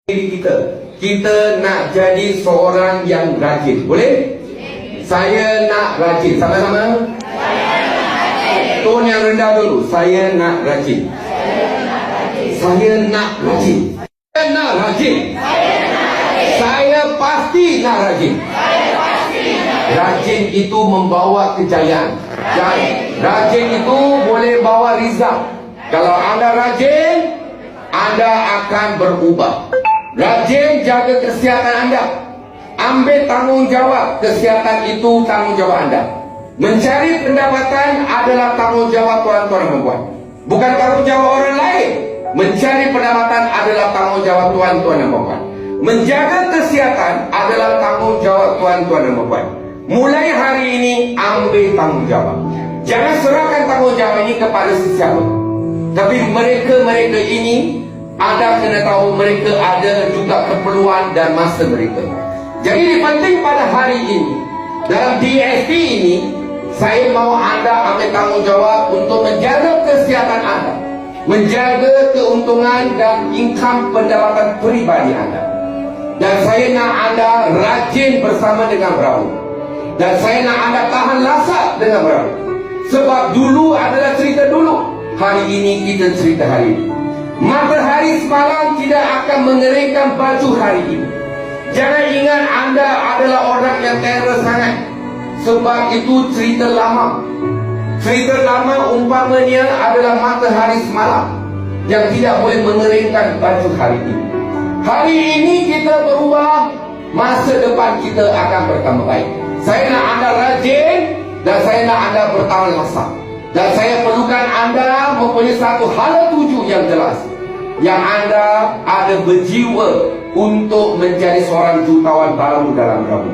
Diri kita nak jadi seorang yang rajin. Boleh? Saya nak rajin. Sama-sama. Tone yang rendah dulu. Saya nak rajin. Saya nak rajin. Saya nak rajin. Saya pasti nak rajin. Rajin itu membawa kejayaan. Rajin itu boleh bawa rizal. Kalau anda rajin, anda akan berubah. Rajin jaga kesihatan anda. Ambil tanggungjawab. Kesihatan itu tanggungjawab anda. Mencari pendapatan adalah tanggungjawab tuan-tuan dan puan. Bukan tanggungjawab orang lain. Mencari pendapatan adalah tanggungjawab tuan-tuan dan puan. Menjaga kesihatan adalah tanggungjawab tuan-tuan dan puan. Mulai hari ini ambil tanggungjawab. Jangan serahkan tanggungjawab ini kepada sesiapa. Tapi mereka-mereka ini, anda kena tahu mereka ada juga keperluan dan masa mereka. Jadi penting pada hari ini, dalam DST ini, saya mahu anda ambil tanggungjawab untuk menjaga kesihatan anda, menjaga keuntungan dan income pendapatan peribadi anda. Dan saya nak anda rajin bersama dengan perahu. Dan saya nak anda tahan lasak dengan perahu. Sebab dulu adalah cerita dulu, hari ini kita cerita hari ini. Matahari semalam tidak akan mengeringkan baju hari ini. Jangan ingat anda adalah orang yang terror sangat. Sebab itu cerita lama. Cerita lama umpamanya adalah matahari semalam yang tidak boleh mengeringkan baju hari ini. Hari ini kita berubah, masa depan kita akan bertambah baik. Saya nak anda rajin dan saya nak anda bertahan lasak. Dan saya perlukan anda mempunyai satu hala tuju yang jelas, yang anda ada berjiwa untuk menjadi seorang jutawan baru dalam perahu.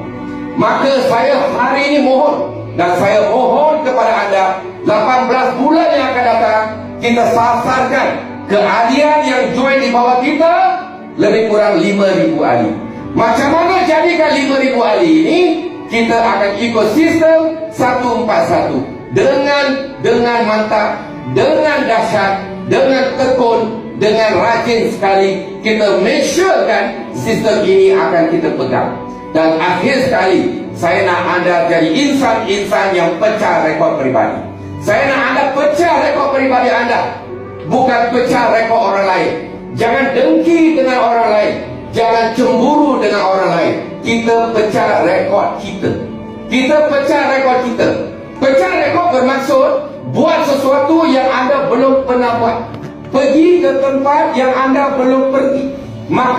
Maka saya hari ini mohon, dan saya mohon kepada anda, 18 bulan yang akan datang, kita sasarkan keahlian yang join di bawah kita lebih kurang 5,000 ahli. Macam mana jadikan 5,000 ahli ini? Kita akan ikut sistem 141 dengan mantap, dengan dahsyat, dengan tekun, dengan rajin sekali. Kita make sure kan sistem ini akan kita pegang. Dan akhir sekali, saya nak anda jadi insan-insan yang pecah rekod peribadi. Saya nak anda pecah rekod peribadi anda, bukan pecah rekod orang lain. Jangan dengki dengan orang lain, jangan cemburu dengan orang lain. Kita pecah rekod kita. Kita pecah rekod kita. Pecah rekod bermaksud buat sesuatu yang anda belum pernah buat. Pergi ke tempat yang anda belum pergi. Maka